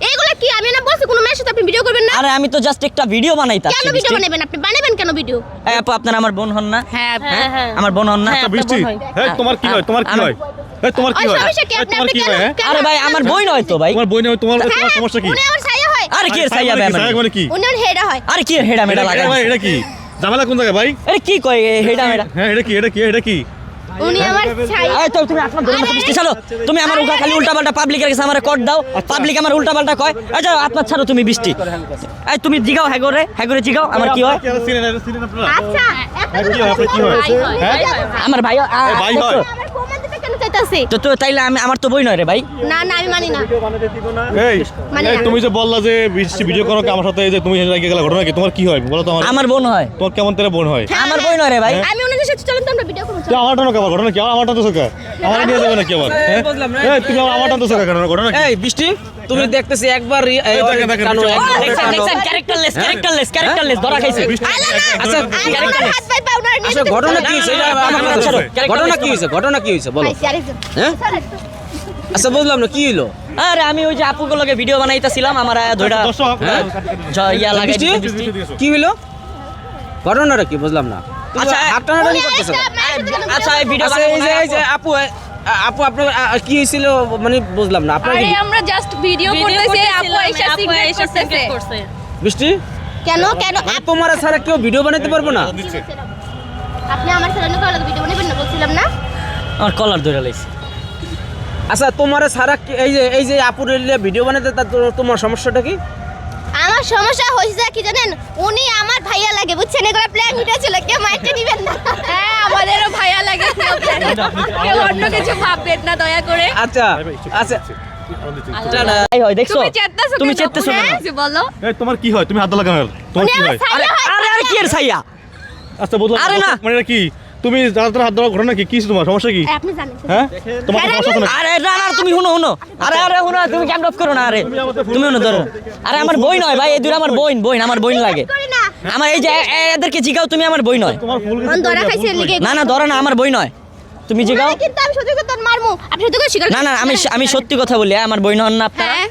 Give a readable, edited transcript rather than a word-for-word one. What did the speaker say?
এগুলা কি আমি না বলছি কোনো মেয়ের সাথে আপনি ভিডিও করবেন না। আরে আমি তো জাস্ট একটা ভিডিও বানাইতাছি। কেন ভিডিও বানাবেন আপনি? বানাবেন কেন ভিডিও? এই আপু আপনার আমার বোন হন না? হ্যাঁ আমার বোন হন না? বৃষ্টি এই তোমার কি হয়? তোমার কি হয়? এই তোমার কি হয়? তোমার কি হয়? আরে ভাই আমার বই নয় তো ভাই। তোমার বই নয়, তোমার সমস্যা কি? উনি আমার ছায়া হয়। আরে কি এর ছাইয়া ভাই আমার? ছায়া মানে কি? উনি আমার হেডা হয়। আরে কি এর হেডা মেডা লাগা? ভাই এটা কি? ঝামেলা কোন জায়গায় ভাই? আরে কি কয় হেডা মেডা? হ্যাঁ এটা কি? এটা কি? এটা কি? উনি আমার ছায়া। এই তো তুমি আপনার ধরে মাথা বৃষ্টি ছাড়ো। তুমি আমার উল্টা খালি উল্টাপাল্টা পাবলিকের কাছে আমারে কোড দাও। পাবলিক আমার উল্টাপাল্টা কয়। এই যাও আপনার ছাড়ো তুমি বৃষ্টি। এই তুমি জিগাও হ্যাগরে জিগাও আমার কি হয়? আচ্ছা কি হয়? আপনার কি হয়? হ্যাঁ আমার ভাই ভাই হয়। আমার প্রমাণ দিতে কেন চাইতাছে? তো তাইলে আমার তো বই নয় রে ভাই। না আমি মানি না। এই এই তুমি যে বললা যে বৃষ্টি ভিডিও করো আমার সাথে, এই যে তুমি লাগিয়ে গেলা ঘটনা কি? তোমার কি হয় বলো তো? আমার বোন হয়। তোমার কেমন তেরে বোন হয়? আমার বই নয় রে ভাই। আমি ওনাদের সাথে চলেন তো আমরা ভিডিও করব। তো আমার টানো কেমন ঘটনা কি? আমার টানো সকা আমার নিয়ে যাবে না কি আবার? এই তুমি আমার টানো সকা কেন ঘটনা কি? এই বৃষ্টি তুমি দেখতেছি একবার ক্যারেক্টারলেস ধরা খাইছে। আচ্ছা হাত পাই পা ওনারা নিয়ে আচ্ছা ঘটনা কি হয়েছে ঘটনা কি হয়েছে বলো। হ্যাঁ আচ্ছা বুঝলাম না কি হলো। আরে আমি ওই যে আপুগুলোকে ভিডিও বানাইতাছিলাম আমার ধইরা দর্শক ইয়া লাগাই বৃষ্টি কি হলো ঘটনাটা কি বুঝলাম না। আচ্ছা হাতটা নাড়ানি করতেছো আচ্ছা এই ভিডিও আচ্ছা এই যে আপু আপনার কি হয়েছিল মানে বুঝলাম না আপনার আরে আমরা জাস্ট ভিডিও করতেছি আপু আয়েশা সিগনেট করতেছে বৃষ্টি কেন মানে তোমার ছাড়া কেউ ভিডিও বানাতে পারবো না? আপনি আমার সাথে করে ভিডিও বানাবেন না বলছিলাম না? আমার কলার ধরে লাইছে। আচ্ছা তোমার ছাড়া এই যে আপুর ভিডিও বানাতে তোমার সমস্যাটা কি? আমার সমস্যা হইছে কি জানেন? উনি আমার ভাইয়া লাগে বুঝছেন, এগুলা প্ল্যান ভিডিও ছিল, কেউ মাইন্ডে নিবেন না। হ্যাঁ আমাদেরও ভাইয়া লাগে কেউ অন্য কিছু ভাববেন না দয়া করে। আচ্ছা আচ্ছা এই হয় দেখছো? তুমি চেত্তাছো চেত্তেছো কেন? কেন বলো। এই তোমার কি হয়? তুমি হাত লাগানো তোমার উনি কি আমার হয়? ছায়া হয়। আরে কি এর ছাইয়া? আচ্ছা বুঝলাম। আরে না। মানে এটা কি? তুমি যারা হাত দেওয়ার ঘটনা কি? কি তোমার সমস্যা কি? আপনি জানেন হ্যাঁ তোমার সমস্যা আছে না? আরে না তুমি শুনো আরে শুনো তুমি ক্যামেরা অফ করো না। আরে তুমি শুনো ধরো। আরে আমার বই নয় ভাই, এই দুটো আমার বোন আমার বোন লাগে। করি না। আমার এই যে এদেরকে জিগাও তুমি আমার বই নয়। তোমার ফুল মন ধরা খাইছে লিগে। না ধরো না আমার বই নয়, তুমি জিগাও। কিন্তু আমি সত্যি কথা মারমু, আপনি সত্যি করে স্বীকার না আমি সত্যি কথা বলি আমার বই নন না আপনারা। হ্যাঁ